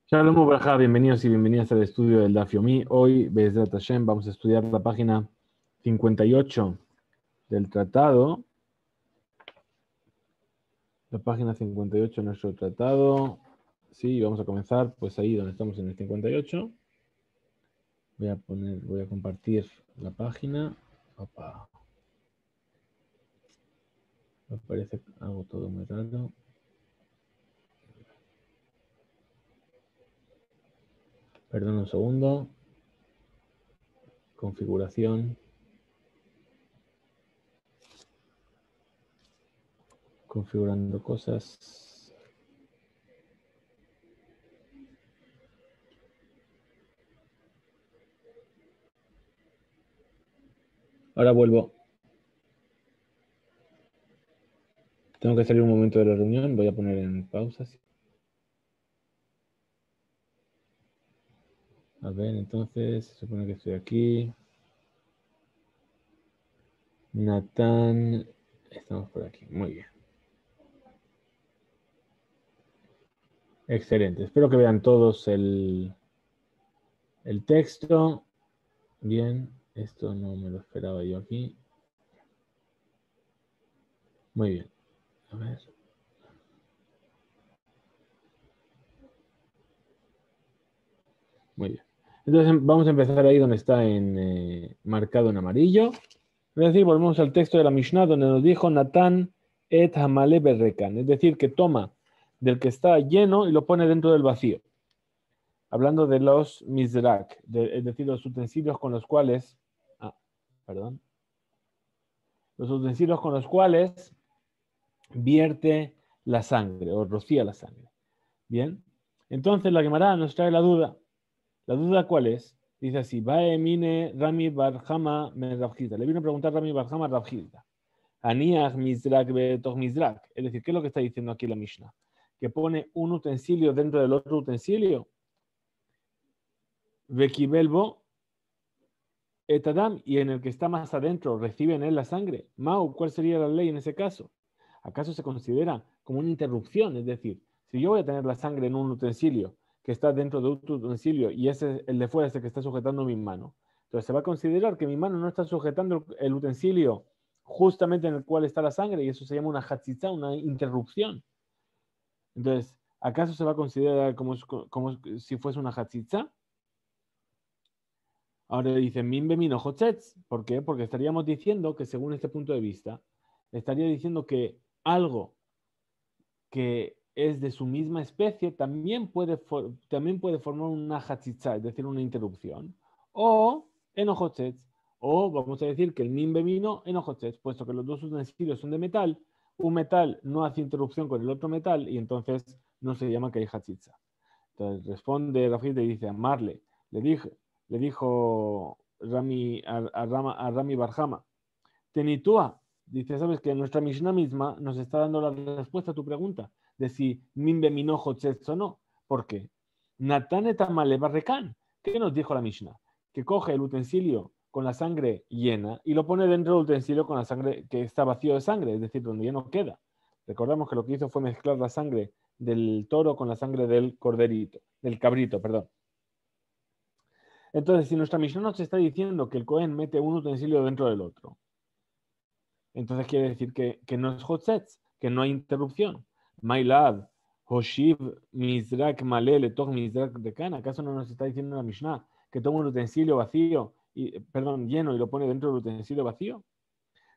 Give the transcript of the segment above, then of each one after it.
Shalom Ubraja, bienvenidos y bienvenidas al estudio del Daf Yomi. Hoy, Be'ezrat Hashem, vamos a estudiar la página 58 del tratado. La página 58 de nuestro tratado. Sí, vamos a comenzar pues ahí donde estamos en el 58. Voy a compartir la página. Opa. Me parece que hago todo muy raro. Perdón un segundo. Configuración. Configurando cosas. Ahora vuelvo. Tengo que salir un momento de la reunión. Voy a poner en pausa. A ver, entonces, se supone que estoy aquí. Natán. Estamos por aquí. Muy bien. Excelente. Espero que vean todos el texto. Bien. Esto no me lo esperaba yo aquí. Muy bien. A ver. Muy bien. Entonces vamos a empezar ahí donde está marcado en amarillo. Es decir, volvemos al texto de la Mishnah donde nos dijo Natán et hamale berrekan. Es decir, que toma del que está lleno y lo pone dentro del vacío. Hablando de los mizrak, es decir, los utensilios con los cuales, los utensilios con los cuales vierte la sangre o rocía la sangre. Bien, entonces la Gemara nos trae la duda. ¿La duda cuál es? Dice así, Vaemine Rami Barjama me Rabjita. Le vino a preguntar Rami Barjama a Rabjita. Aniach mizrak betoch mizrak. Es decir, ¿qué es lo que está diciendo aquí la Mishnah? Que pone un utensilio dentro del otro utensilio. Vekibelbo etadam, y en el que está más adentro recibe en él la sangre. Mau, ¿cuál sería la ley en ese caso? ¿Acaso se considera como una interrupción? Es decir, si yo voy a tener la sangre en un utensilio que está dentro de otro utensilio y ese, el de fuera es el que está sujetando mi mano, entonces se va a considerar que mi mano no está sujetando el utensilio justamente en el cual está la sangre, y eso se llama una hatzitza, una interrupción. Entonces, ¿acaso se va a considerar como si fuese una hatzitza? Ahora dice, Mimbe minojotzetz. ¿Por qué? Porque estaríamos diciendo que, según este punto de vista, estaría diciendo que algo que es de su misma especie también puede formar una hatzitza, es decir, una interrupción. O enojotzetz. O vamos a decir que el Mimbe mino enojotzetz, puesto que los dos utensilios son de metal, un metal no hace interrupción con el otro metal y entonces no se llama que hay hatzitza. Entonces responde Rafid y dice, Marle, le dijo a Rami Barjama, Tenitúa, dice, sabes que nuestra Mishnah misma nos está dando la respuesta a tu pregunta de si Mimbe Minojo Chetz o no. ¿Por qué? Natán etamale barrekan. ¿Qué nos dijo la Mishnah? Que coge el utensilio con la sangre llena y lo pone dentro del utensilio con la sangre que está vacío de sangre, es decir, donde ya no queda. Recordamos que lo que hizo fue mezclar la sangre del toro con la sangre del cabrito, perdón. Entonces, si nuestra Mishnah nos está diciendo que el Cohen mete un utensilio dentro del otro, entonces quiere decir que no es hotzetz, que no hay interrupción. Mailad, Hoshiv, Mizrak, Malele, Tog, Mizrak de Kana. ¿Acaso no nos está diciendo la Mishnah que toma un utensilio vacío, lleno, y lo pone dentro del utensilio vacío?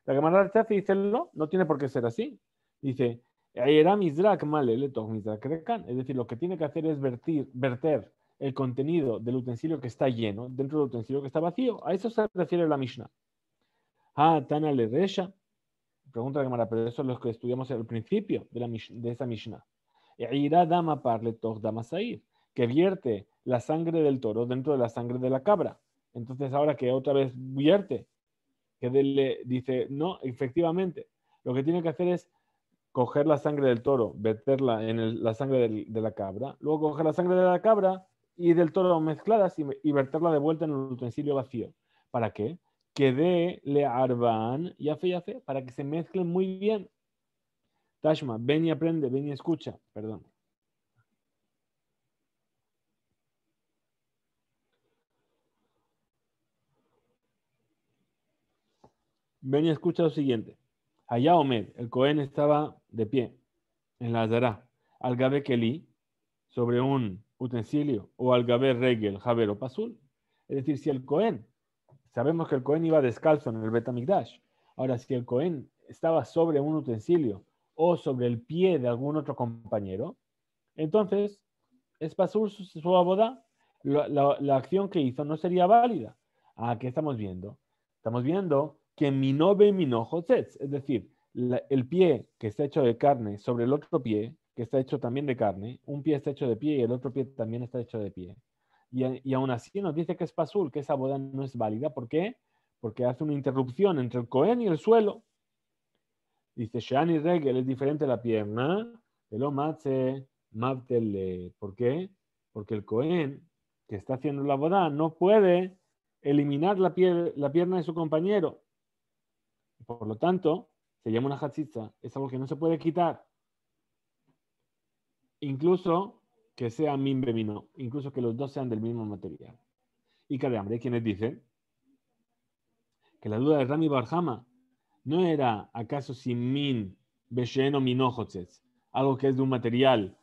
La Gemara dice no tiene por qué ser así. Dice, era Mizrak, Malele, Tog, Mizrak de Kana. Es decir, lo que tiene que hacer es verter el contenido del utensilio que está lleno dentro del utensilio que está vacío. A eso se refiere la Mishnah. Ah, Tana le resha. Pregunta la Gemara, pero eso es lo que estudiamos al principio de esa Mishnah. Irá dama parle toch dama sair, que vierte la sangre del toro dentro de la sangre de la cabra. Entonces, ahora que otra vez vierte, que le dice, no, efectivamente, lo que tiene que hacer es coger la sangre del toro, verterla en la sangre de la cabra, luego coger la sangre de la cabra y del toro mezcladas y verterla de vuelta en el utensilio vacío. ¿Para qué? Que dé le arban yafe, para que se mezclen muy bien. Tashma, ven y aprende, ven y escucha, perdón. ven y escucha lo siguiente. Allá Omed, el Cohen estaba de pie en la Azara, al Gabe Keli, sobre un utensilio, o al Gabe Regel, Javer o Pasul. Es decir, si el Cohen, sabemos que el Cohen iba descalzo en el Betamigdash. Ahora, si el Cohen estaba sobre un utensilio o sobre el pie de algún otro compañero, entonces es Pasul su abodá. La acción que hizo no sería válida. ¿Qué estamos viendo? Estamos viendo que minobe minojotzetz, es decir, el pie que está hecho de carne sobre el otro pie, que está hecho también de carne, un pie está hecho de pie y el otro pie también está hecho de pie. Y aún así nos dice que es pasul, que esa boda no es válida. ¿Por qué? Porque hace una interrupción entre el Cohen y el suelo. Dice, Shani Regel es diferente la pierna, de lo matze, mabtele. ¿Por qué? Porque el Cohen que está haciendo la boda no puede eliminar la pierna de su compañero. Por lo tanto, se llama una hatzitza, es algo que no se puede quitar. Incluso que sea mimbe vino, incluso que los dos sean del mismo material. Y cada hambre, quienes dicen que la duda de Rami Barjama no era acaso si min beshen o minojotzes, algo que es de un material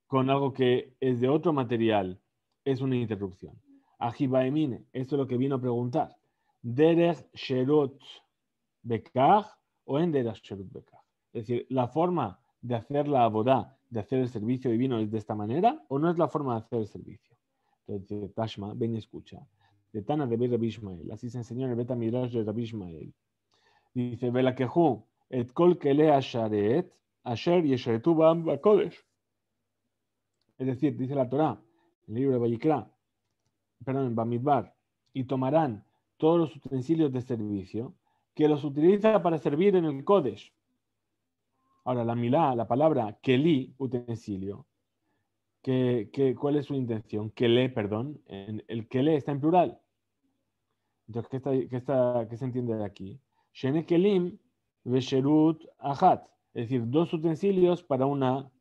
con algo que es de otro material, es una interrupción. Ajibaemine, esto es lo que vino a preguntar. Derech sherut bekach o en derech sherut bekach. Es decir, la forma de hacer la abodá, de hacer el servicio divino es de esta manera o no es la forma de hacer el servicio. Entonces, Tashma, ven y escucha. De Tana de Rabbi Ishmael, así se enseñó en el Beta Midrash de Rabbi Ishmael. Dice, Velakehu, et kol kele asharet, asher yesheretu ba'am ba'kodesh. Es decir, dice la Torá, el libro de Vayikra, perdón, en Bamidbar, y tomarán todos los utensilios de servicio que los utiliza para servir en el Kodesh. Ahora, la milá, la palabra keli, utensilio, ¿cuál es su intención? Kele, perdón, el kele está en plural. Entonces, ¿qué se entiende de aquí? Shene kelim vesherut achat, es decir, dos utensilios para una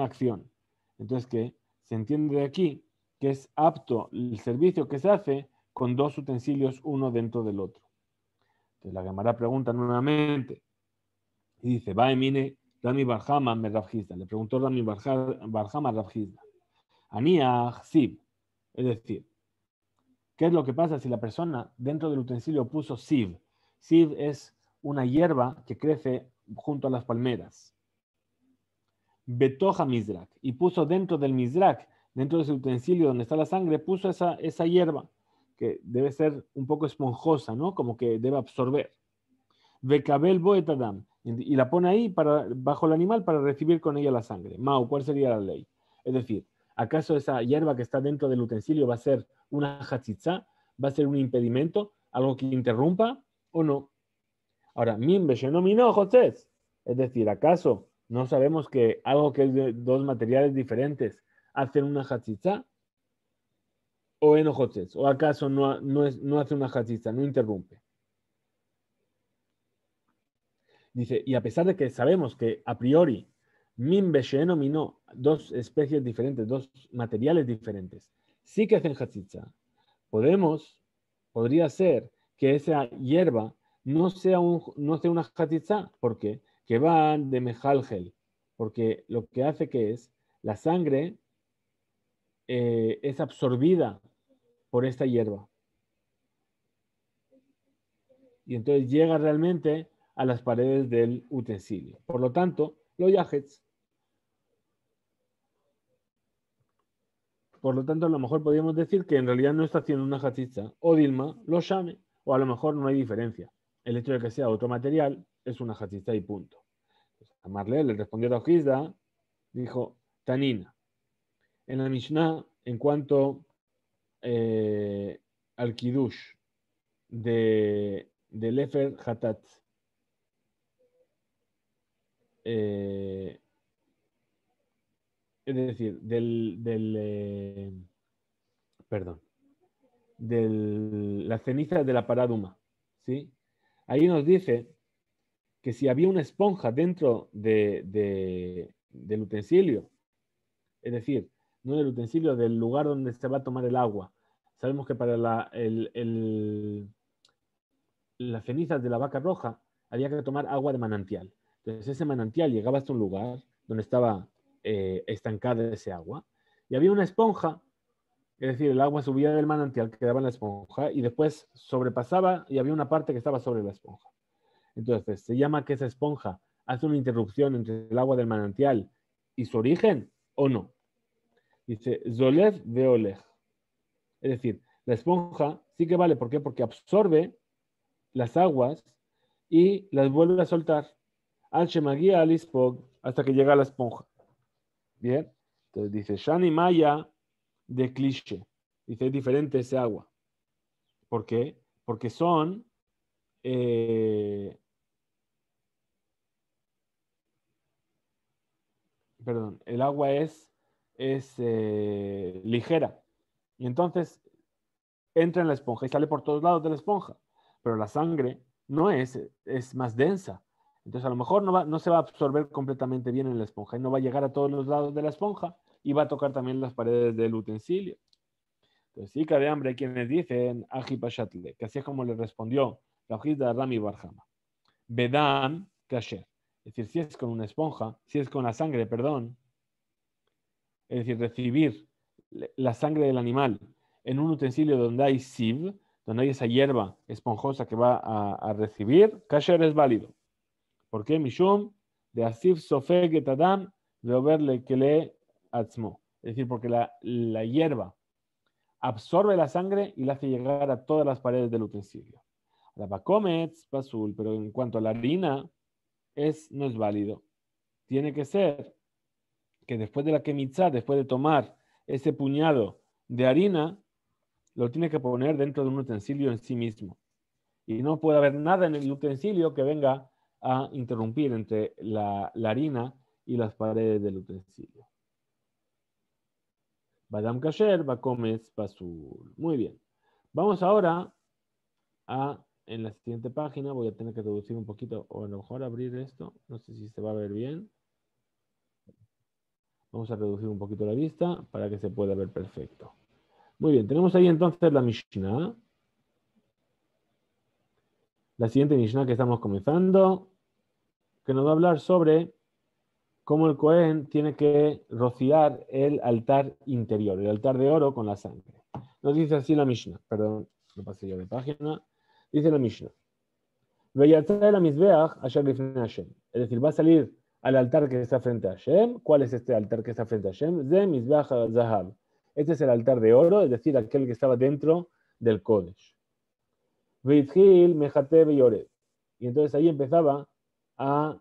acción. Entonces, ¿qué? Se entiende de aquí que es apto el servicio que se hace con dos utensilios uno dentro del otro. Entonces, la Gemara pregunta nuevamente y dice, va emine Rami Barjama me Rabjizda. Le preguntó Rami Barjama a Rabjizda. Anía Sib, es decir, ¿qué es lo que pasa si la persona dentro del utensilio puso siv? Siv es una hierba que crece junto a las palmeras. Betoja mizrak. Y puso dentro del mizrak, dentro de ese utensilio donde está la sangre, puso esa hierba que debe ser un poco esponjosa, ¿no? Como que debe absorber. Bekabel boetadam. Y la pone ahí bajo el animal para recibir con ella la sangre. Mau, ¿cuál sería la ley? Es decir, ¿acaso esa hierba que está dentro del utensilio va a ser una hatzitza? ¿Va a ser un impedimento? ¿Algo que interrumpa o no? Ahora, min beshenomino jotzes. Es decir, ¿acaso no sabemos que algo que es de dos materiales diferentes hacen una hatzitza? ¿O enojotzes? ¿O acaso no hace una hatzitza, no interrumpe? Dice, y a pesar de que sabemos que a priori, min besheno mino, dos especies diferentes, dos materiales diferentes, sí que hacen hatzitza, podría ser que esa hierba no sea una hatzitza, porque que van de mejalgel, porque lo que hace que es la sangre es absorbida por esta hierba. Y entonces llega realmente a las paredes del utensilio. Por lo tanto, los yajets. Por lo tanto, a lo mejor podríamos decir que en realidad no está haciendo una hatzitza. O Dilma lo llame, o a lo mejor no hay diferencia. El hecho de que sea otro material es una hatzitza y punto. A Marle le respondió a Gizda, dijo, Tanina. En la Mishnah, en cuanto al Kiddush de Lefer Hatat, es decir, perdón, la ceniza de la paraduma, ¿sí? Ahí nos dice que si había una esponja dentro del utensilio, es decir, no del utensilio, del lugar donde se va a tomar el agua, sabemos que para las cenizas de la vaca roja, había que tomar agua de manantial. Entonces ese manantial llegaba hasta un lugar donde estaba estancada ese agua y había una esponja, es decir, el agua subía del manantial, quedaba en la esponja y después sobrepasaba y había una parte que estaba sobre la esponja. Entonces, ¿se llama que esa esponja hace una interrupción entre el agua del manantial y su origen o no? Dice, Zolev veolej. Es decir, la esponja sí que vale. ¿Por qué? Porque absorbe las aguas y las vuelve a soltar. Al shemagia al ispog, hasta que llega a la esponja. Bien. Entonces dice, Shani Maya de cliché. Dice, es diferente ese agua. ¿Por qué? Porque son perdón, el agua es ligera. Y entonces entra en la esponja y sale por todos lados de la esponja. Pero la sangre no es más densa. Entonces a lo mejor no se va a absorber completamente bien en la esponja y no va a llegar a todos los lados de la esponja y va a tocar también las paredes del utensilio. Entonces sí, de hambre hay quienes dicen Aji Pashatle, que así es como le respondió la hojita de Rami Barjama. Bedam kasher. Es decir, si es con una esponja, si es con la sangre, perdón, es decir, recibir la sangre del animal en un utensilio donde hay siv, donde hay esa hierba esponjosa que va a recibir, kasher es válido. ¿Por qué? Mishum de asif sofeget adam de overle kele atzmo. Es decir, porque la hierba absorbe la sangre y la hace llegar a todas las paredes del utensilio. La bakomets, pasul, pero en cuanto a la harina, no es válido. Tiene que ser que después de la kemitzá, después de tomar ese puñado de harina, lo tiene que poner dentro de un utensilio en sí mismo. Y no puede haber nada en el utensilio que venga a interrumpir entre la harina y las paredes del utensilio. Badam kasher, bakometz, pasul. Muy bien. Vamos ahora en la siguiente página, voy a tener que reducir un poquito, o a lo mejor abrir esto, no sé si se va a ver bien. Vamos a reducir un poquito la vista para que se pueda ver perfecto. Muy bien, tenemos ahí entonces la Mishnah. La siguiente Mishnah que estamos comenzando, que nos va a hablar sobre cómo el Cohen tiene que rociar el altar interior, el altar de oro con la sangre. Nos dice así la Mishnah, perdón, lo pasé yo de página. Dice la Mishnah. Es decir, va a salir al altar que está frente a Hashem. ¿Cuál es este altar que está frente a Hashem? Este es el altar de oro, es decir, aquel que estaba dentro del Kodesh. Y entonces ahí empezaba a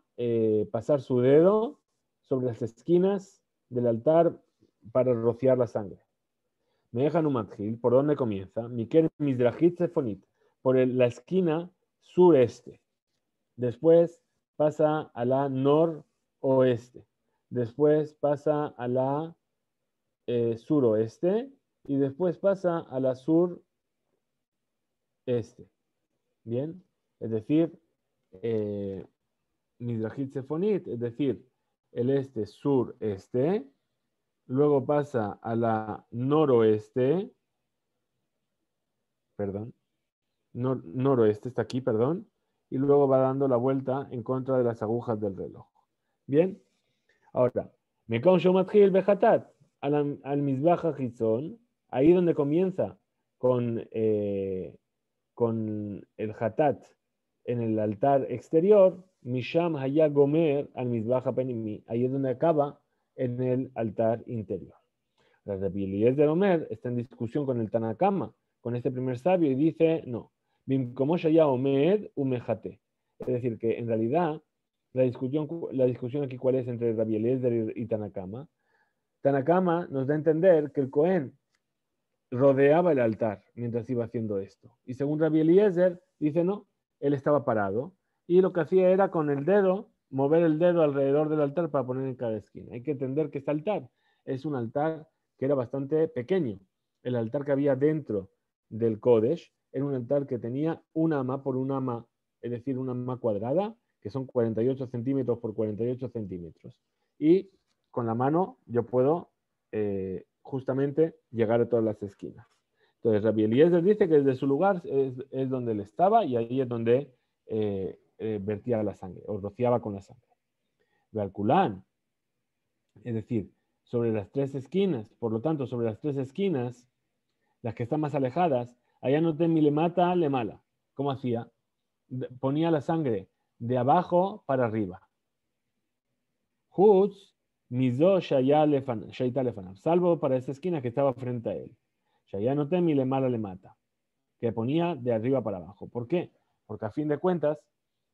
pasar su dedo sobre las esquinas del altar para rociar la sangre. Me dejan un matjil, ¿por dónde comienza? Por la esquina sureste. Después pasa a la noroeste. Después pasa a la suroeste. Y después pasa a la sureste. Bien, es decir, Midrajit Sefonit, es decir, el este, sureste. Luego pasa a la noroeste. Perdón. Noroeste está aquí, perdón. Y luego va dando la vuelta en contra de las agujas del reloj. Bien. Ahora, Mekon Shomatjil Bejatat, al Mizbaja Hitzon, ahí donde comienza con el Hatat en el altar exterior, Misham Haya Gomer al Mizbaja Penimi, ahí es donde acaba en el altar interior. La Rabbi Eliezer Omer está en discusión con el Tanakama, con este primer sabio, y dice, no, Bimkomo Shaya Omer Umejate. Es decir, que en realidad la discusión aquí, ¿cuál es entre Rabbi Eliezer y Tanakama? Tanakama nos da a entender que el Cohen rodeaba el altar mientras iba haciendo esto. Y según Rabbi Eliezer, dice no, él estaba parado y lo que hacía era con el dedo, mover el dedo alrededor del altar para poner en cada esquina. Hay que entender que este altar es un altar que era bastante pequeño. El altar que había dentro del Kodesh era un altar que tenía un ama por un ama, es decir, una ama cuadrada, que son 48 centímetros por 48 centímetros. Y con la mano yo puedo justamente llegar a todas las esquinas. Entonces Rabbi Eliezer dice que desde su lugar es donde él estaba y ahí es donde vertía la sangre o rociaba con la sangre. Bealculán, es decir, sobre las tres esquinas, por lo tanto, sobre las tres esquinas, las que están más alejadas, allá no te le mata, le mala. ¿Cómo hacía? Ponía la sangre de abajo para arriba. Hutz, mizo shaita lefanav, salvo para esa esquina que estaba frente a él. Shaya no temi le mala le mata, que ponía de arriba para abajo. ¿Por qué? Porque a fin de cuentas,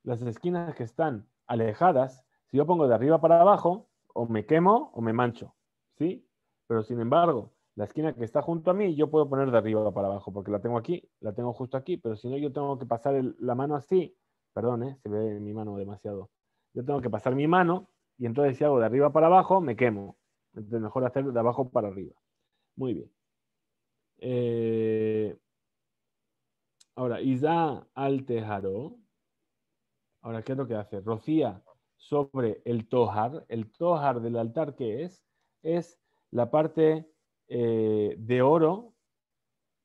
las esquinas que están alejadas, si yo pongo de arriba para abajo, o me quemo o me mancho, ¿sí? Pero sin embargo, la esquina que está junto a mí, yo puedo poner de arriba para abajo, porque la tengo aquí, la tengo justo aquí, pero si no, yo tengo que pasar la mano así, perdón, se ve mi mano demasiado. Yo tengo que pasar mi mano, y entonces si hago de arriba para abajo, me quemo. Entonces mejor hacer de abajo para arriba. Muy bien. Ahora, Isa al tejaro. Ahora, ¿qué es lo que hace? Rocía sobre el tojar. El tojar del altar, ¿qué es? Es la parte de oro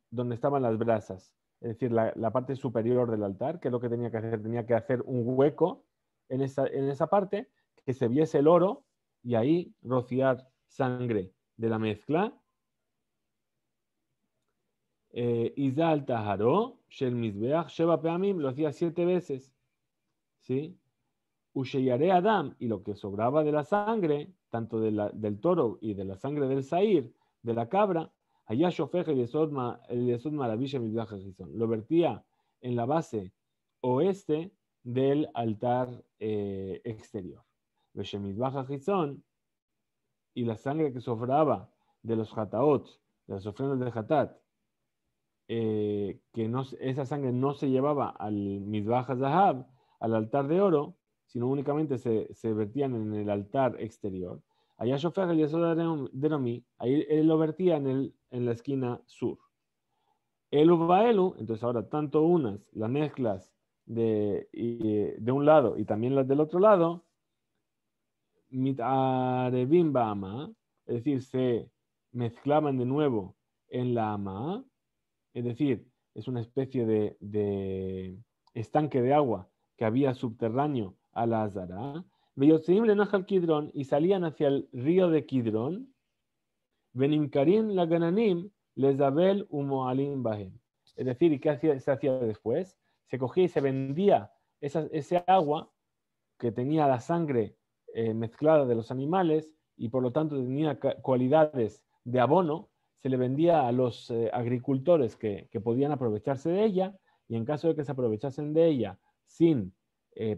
donde estaban las brasas. Es decir, la parte superior del altar, que es lo que tenía que hacer. Tenía que hacer un hueco en esa parte, que se viese el oro, y ahí rociar sangre de la mezcla. Iza al taharó, shel mizbeach, sheba peamim, lo hacía 7 veces. ¿Sí? Usheyare Adam, y lo que sobraba de la sangre, tanto del toro y de la sangre del sair, de la cabra, allá shofej el yesod maravilla mizbeach hachizón. Lo vertía en la base oeste del altar exterior. Mizbeach hachizón, y la sangre que sobraba de los hataot, de las ofrendas de hatat, que no, esa sangre no se llevaba al Mizbach Zahab, al altar de oro, sino únicamente se vertían en el altar exterior. Allá Shofar el Yesod de Nomi, ahí él lo vertía en la esquina sur. Elu Baelu, entonces ahora tanto las mezclas de un lado y también las del otro lado, Mitarevim Bama, es decir, se mezclaban de nuevo en la ama. Es decir, es una especie de estanque de agua que había subterráneo a la Azara. Y salían hacia el río de Kidrón. Venimkarim la gananim lezabel umoalim bahem. Es decir, ¿y qué se hacía después? Se cogía y se vendía ese agua que tenía la sangre mezclada de los animales y por lo tanto tenía cualidades de abono. Se le vendía a los agricultores que podían aprovecharse de ella, y en caso de que se aprovechasen de ella sin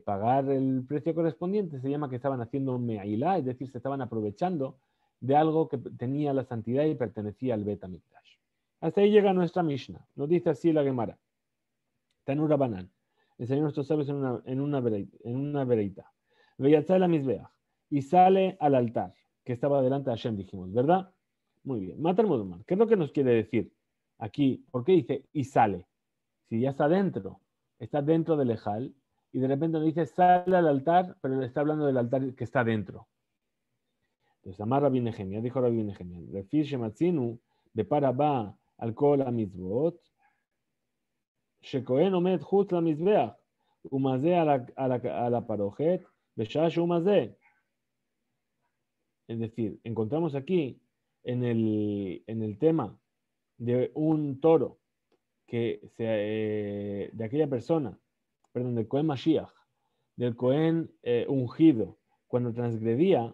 pagar el precio correspondiente, se llama que estaban haciendo me'ilá, es decir, se estaban aprovechando de algo que tenía la santidad y pertenecía al Bet HaMikdash. Hasta ahí llega nuestra Mishnah. Nos dice así la Gemara. Tanura Banan. Enseñó a nuestros sabios en una vereita. Veyatza la Mizbeach. Y sale al altar que estaba delante de Hashem, dijimos, ¿verdad? Muy bien. Matar Mudomar. ¿Qué es lo que nos quiere decir aquí? ¿Por qué dice y sale? Si ya está dentro del Ejal, y de repente nos dice sale al altar, pero le está hablando del altar que está dentro. Entonces, Amar Rabbi Nehemia, dijo Rabbi Nehemia, Refir Shematzinu, de Parabá, Alcohol a Mitzvot, שכהן עומד חוץ למזבח, ומזה על הפרוכת, בשעה שהוא מזה. Es decir, encontramos aquí en el tema de un toro de aquella persona, perdón, del Cohen Mashiach, del Cohen ungido, cuando transgredía,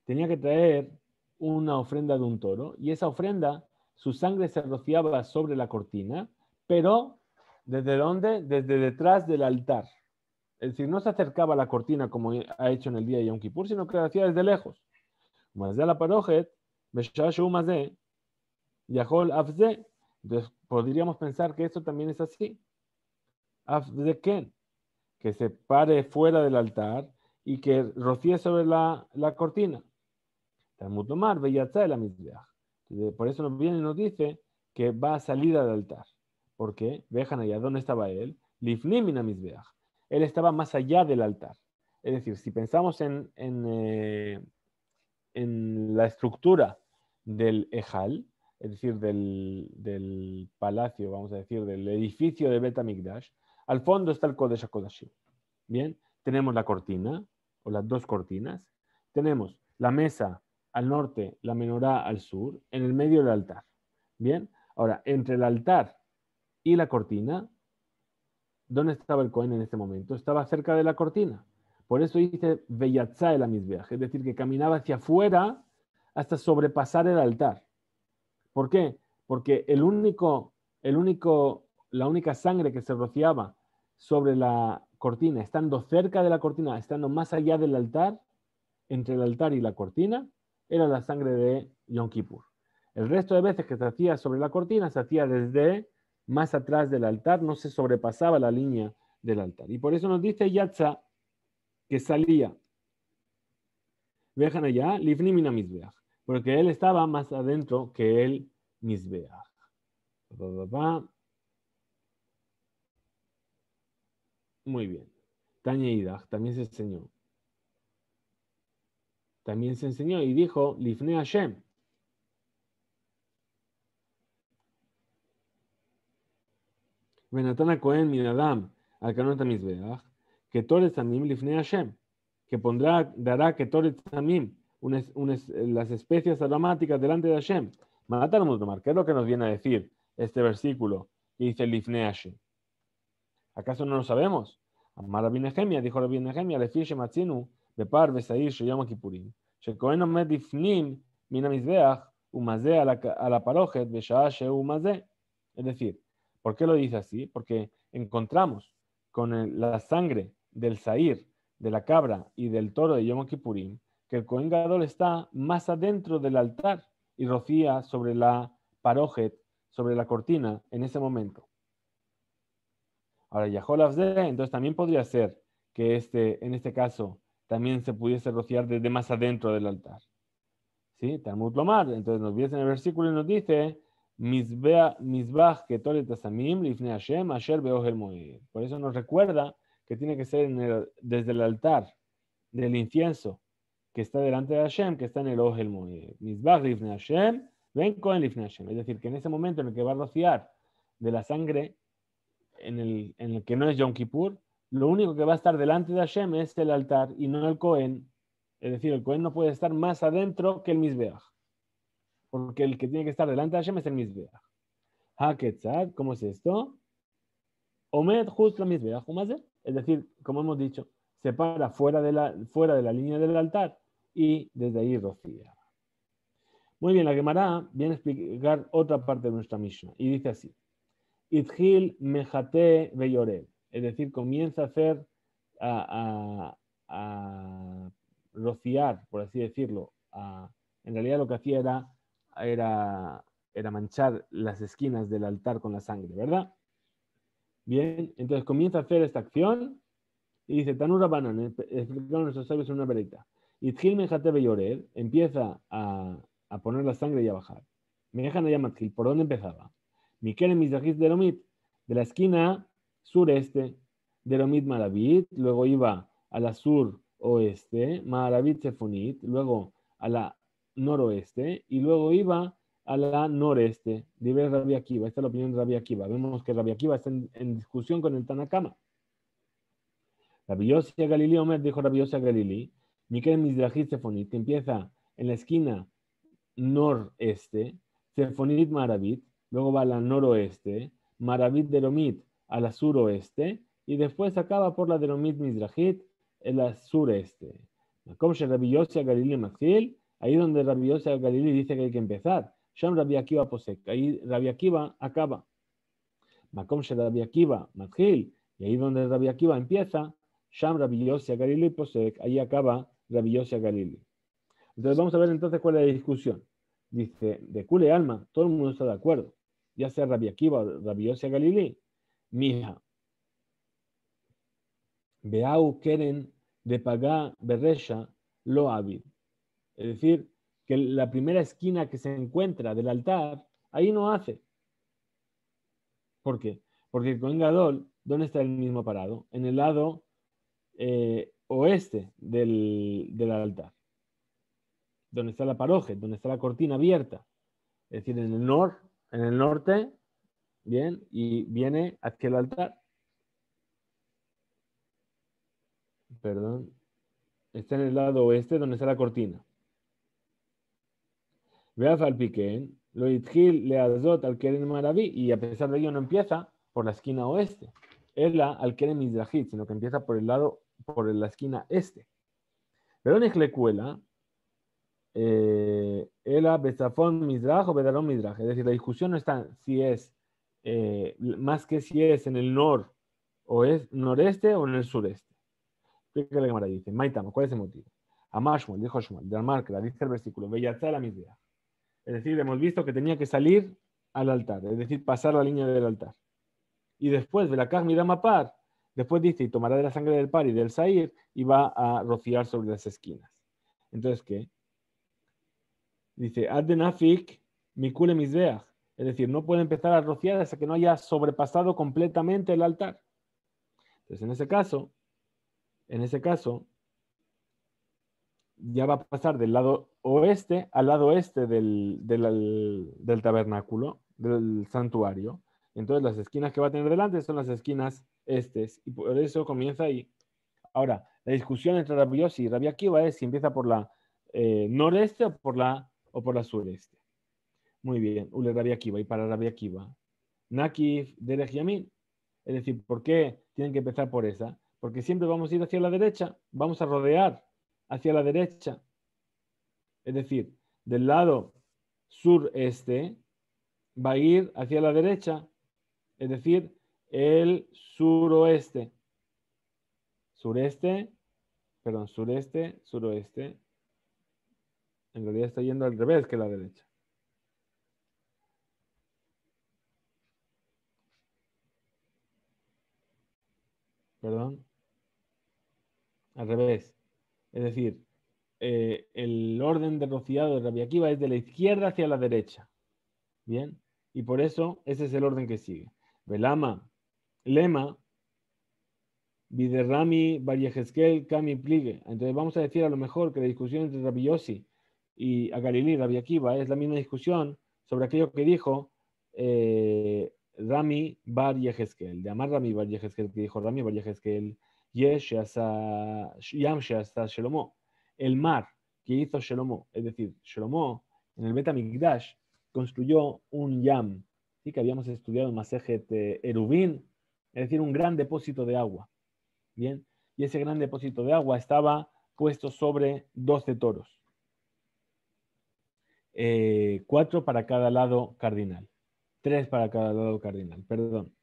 tenía que traer una ofrenda de un toro, y esa ofrenda, su sangre se rociaba sobre la cortina, pero ¿desde dónde? Desde detrás del altar. Es decir, no se acercaba a la cortina como ha hecho en el día de Yom Kippur, sino que lo hacía desde lejos. Entonces podríamos pensar que esto también es así. Que se pare fuera del altar y que rocíe sobre la cortina. Por eso nos viene y nos dice que va a salir al altar. ¿Por qué? Vejan allá, ¿dónde estaba él? Lifnimina Mizbeach. Él estaba más allá del altar. Es decir, si pensamos en la estructura del Ejal, es decir, del palacio, vamos a decir, del edificio de Bet HaMikdash, al fondo está el Kodesh HaKodashim. Bien, tenemos la cortina, o las dos cortinas, tenemos la mesa al norte, la menorá al sur, en el medio del altar. Bien, ahora, entre el altar y la cortina, ¿dónde estaba el Cohen en este momento? Estaba cerca de la cortina. Por eso dice Veyatza el Amizbeach, es decir, que caminaba hacia afuera hasta sobrepasar el altar. ¿Por qué? Porque la única sangre que se rociaba sobre la cortina, estando cerca de la cortina, estando más allá del altar, entre el altar y la cortina, era la sangre de Yom Kippur. El resto de veces que se hacía sobre la cortina, se hacía desde más atrás del altar, no se sobrepasaba la línea del altar. Y por eso nos dice Yatza que salía, vejan allá, Lifni mina Mizbeach, porque él estaba más adentro que el Mizbeach. Muy bien. Tanya Idach también se enseñó. También se enseñó y dijo, Lifne Hashem. Benatana Cohen Minadam, al Kanot Mizbeach, que Tores Tamim Lifne Hashem, que dará que Tores Tamim, las especias aromáticas delante de Hashem. Matamos tomar. ¿Qué es lo que nos viene a decir este versículo que dice Lifne Hashem? ¿Acaso no lo sabemos? Amar Rabbi Nehemia, dijo Rabbi Nehemia, Lefi Shematzinu, Bepar Besair Sheyom Kippurim, Shekohen Omed Ifnim, Min HaMizbeach, Umazeh a la Parojet, Beshaa Sheu Umazeh. Es decir, ¿por qué lo dice así? Porque encontramos con la sangre del Sair, de la cabra y del toro de Yom Kippurim, que el Kohen Gadol está más adentro del altar y rocía sobre la Parojet, sobre la cortina, en ese momento. Ahora, Yahol Afzeh, entonces también podría ser que en este caso también se pudiese rociar desde más adentro del altar. ¿Sí? Talmud Lomar, entonces nos viene en el versículo y nos dice, Mizbach ketoret asamim lifnei Hashem asher beohel moed. Por eso nos recuerda que tiene que ser desde el altar del incienso que está delante de Hashem, que está en el Ohel Moed. Mizbach lifnei Hashem, ven Kohen lifnei Hashem. Es decir, que en ese momento en el que va a rociar de la sangre en el que no es Yom Kippur, lo único que va a estar delante de Hashem es el altar y no el Cohen. Es decir, el Cohen no puede estar más adentro que el Mizbeach, porque el que tiene que estar delante de Hashem es el Mizbeach. Ha-Ketzad, ¿cómo es esto? Omed just la Mizbeach, es decir, como hemos dicho, se para fuera de la línea del altar y desde ahí rocía. Muy bien, la Gemara viene a explicar otra parte de nuestra Mishnah y dice así. Itgil mejate veyorel, es decir, comienza a hacer, a rociar, por así decirlo. En realidad lo que hacía era manchar las esquinas del altar con la sangre, ¿verdad? Bien, entonces comienza a hacer esta acción y dice, Tanura Banan, explicaron nuestros sabios en una verita. Itgil mejate veyorel, empieza a poner la sangre y a bajar. Me dejan allá Matgil, ¿por dónde empezaba? Miquel Mizrahis de Lomit, de la esquina sureste de Lomit Maravit, luego iba a la suroeste, Maravit Sefonit, luego a la noroeste, y luego iba a la noreste, de Rabbi Akiva. Esta es la opinión de Rabbi Akiva. Vemos que Rabbi Akiva está en discusión con el Tanakama. Rabbi Yossi Galili Omer dijo Rabbi Yossi Galili, Miquel Mizrahis Sefonit, que empieza en la esquina noreste, Sefonit Maravit, luego va a la noroeste, Maravit Deromit a la suroeste, y después acaba por la Deromit Mizrahit en la sureste. Rabbi Yossi Galili Matzil, ahí donde Rabbi Yossi Galili dice que hay que empezar. Sham Rabbi Akiva Posek, ahí Rabbi Akiva acaba. Makom Rabbi Akiva Matzil, y ahí donde Rabbi Akiva empieza, Sham Rabbi Yossi Galili Posek, ahí acaba Rabbi Yossi Galili. Entonces vamos a ver entonces cuál es la discusión. Dice, de Kule Alma, todo el mundo está de acuerdo, ya sea Rabbi Akiva o Rabbi Yossi Galili. Mija, Beau Keren de Pagá Berresha lo Avid. Es decir, que la primera esquina que se encuentra del altar, ahí no hace. ¿Por qué? Porque el Kohen Gadol, ¿dónde está el mismo parado? En el lado oeste del altar. Donde está la paroje, donde está la cortina abierta. es decir, en el norte, bien, y viene hacia el altar. Perdón, está en el lado oeste donde está la cortina. Veaf al piquen, lo itgil le azot al keren maraví, y a pesar de ello no empieza por la esquina oeste, ela al keren mizrahit, sino que empieza por el lado, por la esquina este. Pero en cuela, ela bezafón mizraj o bedarón mizraj, es decir, la discusión no está si es más que si es en el noreste o en el sureste. Explica la Gemara, dice, Maitama, ¿cuál es el motivo? Amashmuel, dijo Shmuel, de Markra, dice el versículo, Beyatza la mizraj. Es decir, hemos visto que tenía que salir al altar, es decir, pasar la línea del altar. Y después, de la Midama Par, después dice, y tomará de la sangre del par y del sair, y va a rociar sobre las esquinas. Entonces, ¿qué? Dice, Addenafik Mikule Misbeach. Es decir, no puede empezar a rociar hasta que no haya sobrepasado completamente el altar. Entonces, en ese caso, ya va a pasar del lado oeste al lado este del tabernáculo, del santuario. Entonces las esquinas que va a tener delante son las esquinas estes, y por eso comienza ahí. Ahora, la discusión entre Rabbi Yossi y Rabbi Akiva es si empieza por la noreste o por la sureste. Muy bien, Ule Rabbi Akiva, y para Rabbi Akiva, Nakif Derech Yamin. Es decir, ¿por qué tienen que empezar por esa? Porque siempre vamos a ir hacia la derecha, vamos a rodear hacia la derecha. Es decir, del lado sureste va a ir hacia la derecha, es decir, el suroeste. Sureste, suroeste. En realidad está yendo al revés que la derecha. Perdón. Al revés. Es decir, el orden de rociado de Rabbi Akiva es de la izquierda hacia la derecha. Bien. Y por eso ese es el orden que sigue. Velama, lema, Biderrami, Bar Yehezkel, Kami Pligue. Entonces vamos a decir a lo mejor que la discusión entre Rabbi Yossi y Agalilí, Rabbi Akiva, es la misma discusión sobre aquello que dijo Rami Bar Yehezkel. De Amar Rami Bar Yehezkel, que dijo Rami Bar Yehezkel, Yam Sheasa Shelomo. El mar que hizo Shelomo, es decir, Shelomo en el Bet HaMikdash construyó un yam, ¿sí? Que habíamos estudiado en Masejet Erubin, es decir, un gran depósito de agua. Bien, y ese gran depósito de agua estaba puesto sobre 12 toros. 4 para cada lado cardinal. 3 para cada lado cardinal, perdón.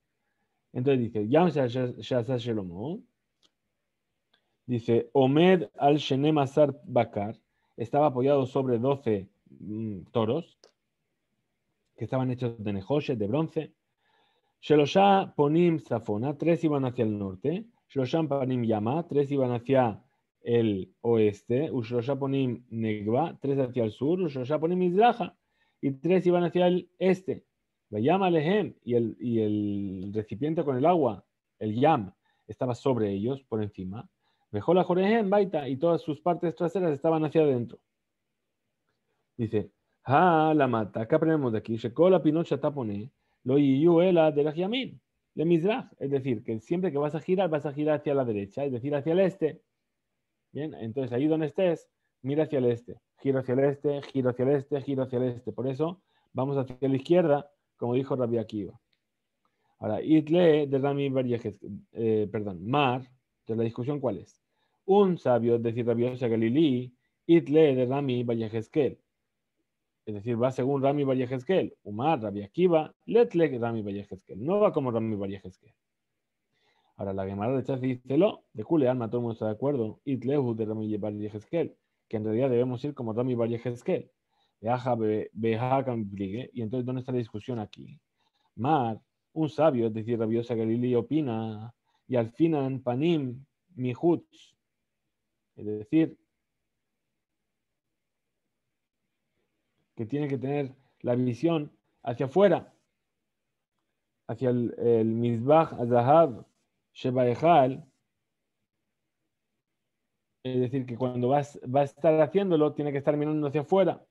Entonces dice, Yam Shasa Shelomo, dice, Omed al Shenem Asar Bakar, estaba apoyado sobre 12 toros, que estaban hechos de nejoshet, de bronce. Shelosha Ponim Safona, 3 iban hacia el norte. Shelosha Ponim Yama, 3 iban hacia el oeste. Ushelosha Ponim Negva, 3 hacia el sur. Ushelosha Ponim Mizraja, y 3 iban hacia el este. Vayama Lehem, y el recipiente con el agua, el Yam, estaba sobre ellos, por encima. Mejola Jorehem Baita, y todas sus partes traseras estaban hacia adentro. Dice, la mata, ¿qué aprendemos de aquí? Shekola Pinocha Tapone. Lo yiyuela de la yamin, de Mizrach. Es decir, que siempre que vas a girar hacia la derecha, es decir, hacia el este. Bien, entonces ahí donde estés, mira hacia el este. Giro hacia el este, giro hacia el este, giro hacia el este. Por eso vamos hacia la izquierda, como dijo Rabbi Akiva. Ahora, Itle de Rami Bar Yehezkel, perdón, Mar, entonces la discusión ¿cuál es? Un sabio, es decir, Rabbi Yosef Galilí, Itle de Rami Bar Yehezkel. Es decir, va según Rami Bar Yehezkel. Umar, Rabbi Akiva, Letlek Rami Bar Yehezkel. No va como Rami Bar Yehezkel. Ahora la Gemara rechaza y dice, lo, de Kule Alma, todo el mundo está de acuerdo. Itlehu de Rami Bar Yehezkel. Que en realidad debemos ir como Rami Bar Yehezkel. Y entonces, ¿dónde está la discusión aquí? Mar, un sabio, es decir, Rabbi Yosef Galilí, opina, y al final Panim Mihutz. Es decir, que tiene que tener la visión hacia afuera, hacia el Mizbach Azahab Sheba Echal. Es decir, que cuando va a estar haciéndolo, tiene que estar mirando hacia afuera.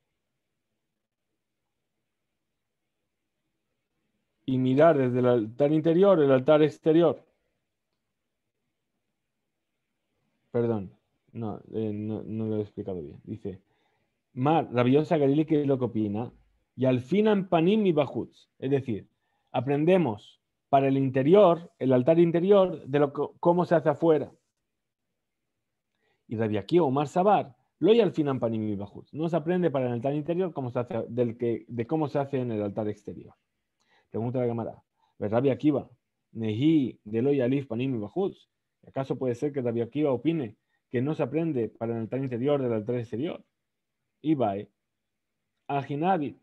y mirar desde el altar interior el altar exterior. Perdón, no lo he explicado bien. Dice, Mar, Rabbi Yossi Galili, ¿qué es lo que opina? Y al fin panim y bajutz. Es decir, aprendemos para el interior, el altar interior, de cómo se hace afuera. Y Rabbi Akiva Omar Sabar, lo y al fin panim y bajutz. No se aprende para el altar interior cómo se hace, de cómo se hace en el altar exterior. Pregunta la Gemara. Rabbi Akiva, Nehi, de lo y alif panim y bajutz. ¿Acaso puede ser que Rabbi Akiva opine que no se aprende para el altar interior del altar exterior? Y va, Ajinabi,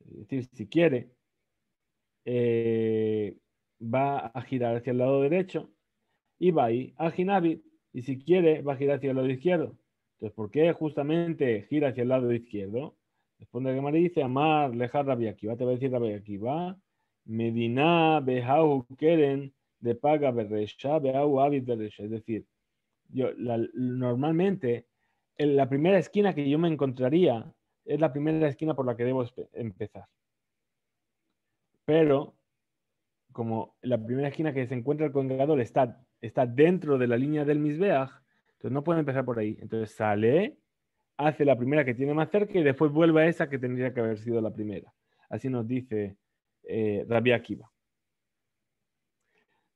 es decir, si quiere, va a girar hacia el lado derecho, y va ahí, Ajinabi, y si quiere, va a girar hacia el lado izquierdo. Entonces, ¿por qué justamente gira hacia el lado izquierdo? Responde que Gemara dice, Amar, lejar Rabbi Akiva, te va a decir Rabbi Akiva, Medina, Behau, Keren, de paga Beresha, Behau, Abid Beresha. Es decir, normalmente, la primera esquina que yo me encontraría es la primera esquina por la que debo empezar. Pero, como la primera esquina que se encuentra el congregador está dentro de la línea del Mizbeach, entonces no puede empezar por ahí. Entonces sale, hace la primera que tiene más cerca y después vuelve a esa que tendría que haber sido la primera. Así nos dice Rabbi Akiva.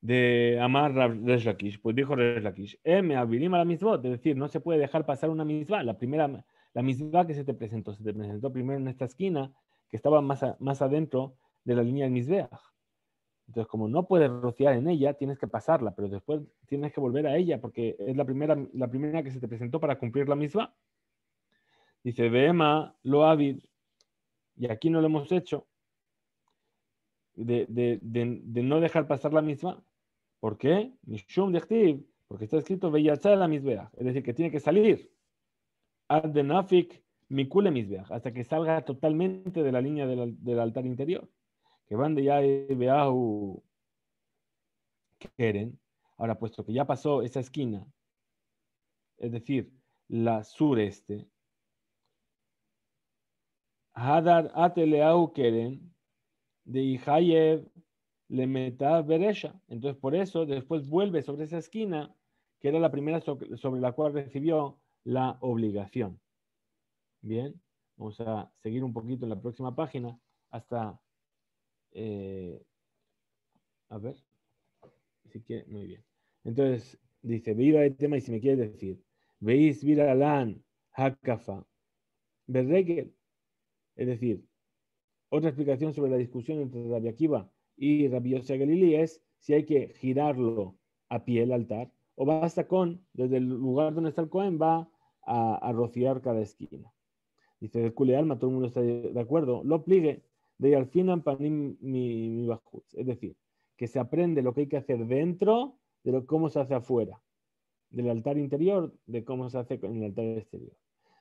De Amar Resh Lakish, pues dijo Resh Lakish, me avirim a la misbot, es decir, no se puede dejar pasar una misbah. La misbah que se te presentó primero en esta esquina, que estaba más adentro de la línea del Mizbeach. Entonces, como no puedes rociar en ella, tienes que pasarla, pero después tienes que volver a ella, porque es la primera que se te presentó para cumplir la misma. Dice, Behema lo avid, y aquí no lo hemos hecho, de no dejar pasar la misma. ¿Por qué? Porque está escrito Veyachá la misbeach, es decir, que tiene que salir ad de nafik mikule misbeach, hasta que salga totalmente de la línea del altar interior. Que van de ya beahu keren. Ahora, puesto que ya pasó esa esquina, es decir, la sureste, Hadar ateleahu keren de Ihayev le meta beresha. Entonces, por eso, después vuelve sobre esa esquina, que era la primera sobre la cual recibió la obligación. Bien, vamos a seguir un poquito en la próxima página hasta, a ver, si quiere, muy bien. Entonces, dice, viva el tema y si me quiere decir, veis viralan hakafa berregel, es decir, otra explicación sobre la discusión entre Rabbi Akiva y Rabbi Yossi Galili es si hay que girarlo a pie el altar o basta con, desde el lugar donde está el Cohen, va a rociar cada esquina. Dice, de Kule Alma, todo el mundo está de acuerdo. Lo pligue de al fin panim mi bajutz. Es decir, que se aprende lo que hay que hacer dentro de cómo se hace afuera. Del altar interior, de cómo se hace en el altar exterior.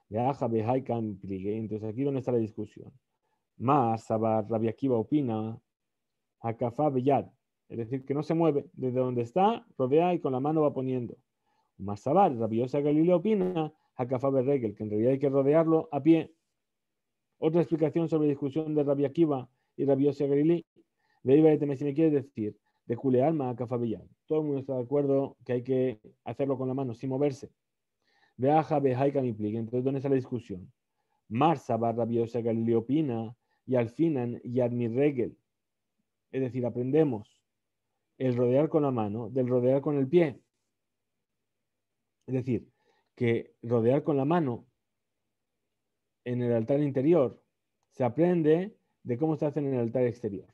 Entonces, aquí donde está la discusión. Más, Sabar, Rabbi Akiva opina, Hakafá Beyad, es decir, que no se mueve, desde donde está, rodea y con la mano va poniendo. Más Sabar, Rabbi Yossi Galileo opina, Hakafá Berregel, que en realidad hay que rodearlo a pie. Otra explicación sobre la discusión de Rabbi Akiva y Rabbi Yossi Galileo, si me quiere decir, de Jule Alma, Hakafá Beyad. Todo el mundo está de acuerdo que hay que hacerlo con la mano, sin moverse. Veaja, Behaika, mi pligue. Entonces, ¿dónde está la discusión? Más Sabar, Rabbi Yossi Galileo opina, y al final Yad mi regel. Es decir, aprendemos el rodear con la mano del rodear con el pie. Es decir, que rodear con la mano en el altar interior se aprende de cómo se hace en el altar exterior.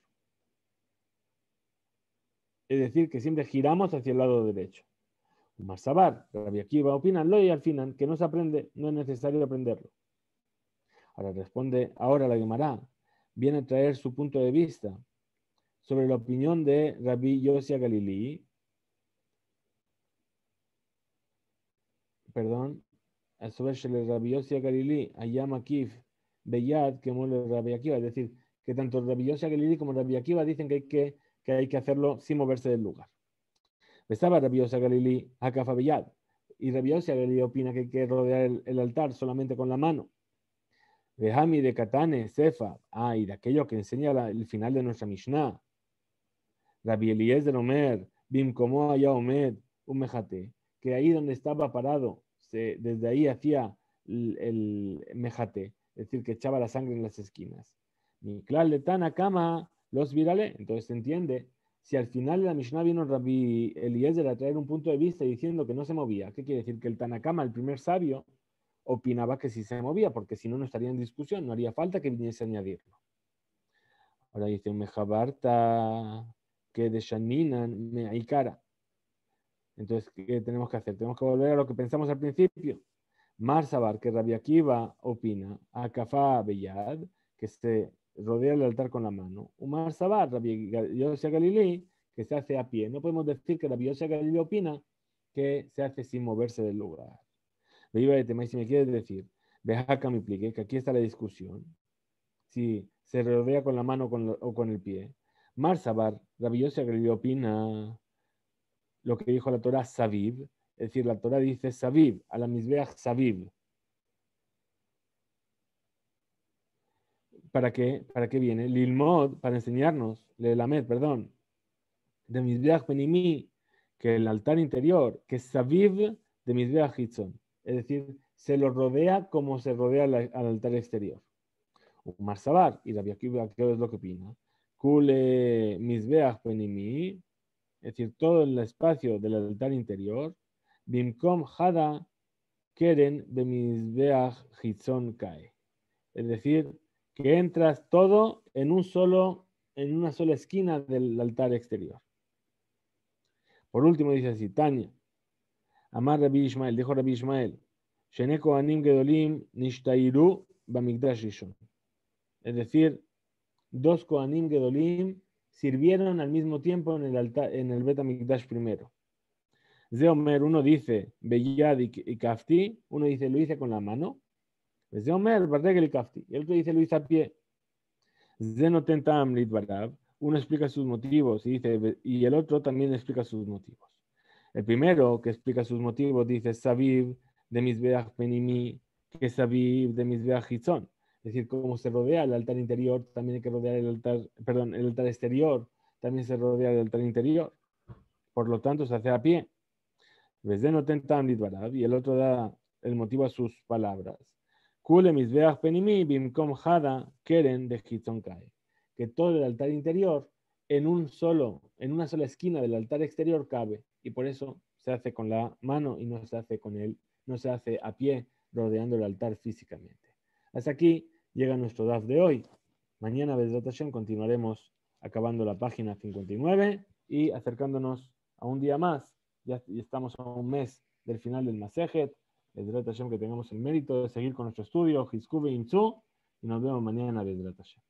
Es decir, que siempre giramos hacia el lado derecho. Más Sabar, Rabbi Akiva opinanlo y al final que no se aprende, no es necesario aprenderlo. Ahora responde, ahora la Gemara viene a traer su punto de vista sobre la opinión de Rabbi Yossi Galilei, perdón, sobre el Rabbi Yossi Galilei, Ayam Akif, Beyad, que mole Rabbi Akiva, es decir, que tanto Rabbi Yossi Galilei como Rabbi Akiva dicen que hay que hacerlo sin moverse del lugar. Estaba Rabbi Yossi Galilei, Hakafa Beyad, y Rabbi Yossi Galilei opina que hay que rodear el altar solamente con la mano. Vehami de Katane, Sefa. Y de aquello que enseña el final de nuestra Mishnah. Rabbi Eliezer Omer, Bim como allá Omer, mejate. Que ahí donde estaba parado, desde ahí hacía el mejate, es decir, que echaba la sangre en las esquinas. Mi klal de Tanakama los virale. Entonces se entiende. Si al final de la Mishnah vino Rabbi Eliezer a traer un punto de vista diciendo que no se movía, ¿qué quiere decir? Que el Tanakama, el primer sabio, opinaba que sí se movía, porque si no, no estaría en discusión, no haría falta que viniese a añadirlo. Ahora dice un mejabarta que de Shaninan me aikara. Entonces, ¿qué tenemos que hacer? Tenemos que volver a lo que pensamos al principio. Marsabar, que Rabbi Akiva opina, a Kafá Beyad, que se rodea el altar con la mano. Umar Sabar, Rabbi Yosef Galilei, que se hace a pie. No podemos decir que Rabbi Yosef Galilei opina que se hace sin moverse del lugar. Le iba a tema, y si me quieres decir, acá me plique, que aquí está la discusión, si se rodea con la mano o con el pie. Marsabar, Rabbi Yosef Galilei opina lo que dijo la Torah Saviv, es decir, la Torah dice Saviv, a la Mizbeach Saviv. ¿Para qué? ¿Para qué viene? Lilmod, para enseñarnos, Lelamed, perdón, de Mizbeach Penimi, que el altar interior, que es Saviv de Mizbeach Hitzon, es decir, se lo rodea como se rodea al altar exterior. Umar Sabar, y Rabbi Akiva, ¿qué es lo que opina? Kule Mizbeach Penimi, es decir, todo el espacio del altar interior, Bimkom Hada Keren de Mizbeach Hitzon Kae. Es decir, que entras todo en una sola esquina del altar exterior. Por último dice así, Tania, Amar Rabbi Ishmael, dijo Rabbi Ishmael, Shene Kohanim Gedolim Nishtairu Bamigdash Rishon. Es decir, dos Kohanim Gedolim sirvieron al mismo tiempo en el Bet Hamikdash primero. Zeomer, uno dice Beyad y Kafti, uno dice lo hice con la mano. Zeomer, Bardegel y Kafti, y el otro dice lo hice a pie. Zenotentam Lidbarav, uno explica sus motivos y el otro también explica sus motivos. El primero que explica sus motivos dice Saviv de Mizbeach Penimi, que Saviv de Mizbeach Hitzon. Es decir, como se rodea el altar interior, también hay que rodear el altar exterior, también se rodea el altar interior. Por lo tanto, se hace a pie. Zenotentam Lidbarav, y el otro da el motivo a sus palabras. Kule Mizbeach Penimi Bimkom Hada Keren de Hitzon Kai. Que todo el altar interior en una sola esquina del altar exterior cabe, y por eso se hace con la mano y no se hace a pie rodeando el altar físicamente. Hasta aquí llega nuestro DAF de hoy. Mañana, Bezrat Hashem, continuaremos acabando la página 59 y acercándonos a un día más. Ya estamos a un mes del final del Masejet. Bezrat Hashem, que tengamos el mérito de seguir con nuestro estudio, Hizku Ve'imtzu, y nos vemos mañana, Bezrat Hashem.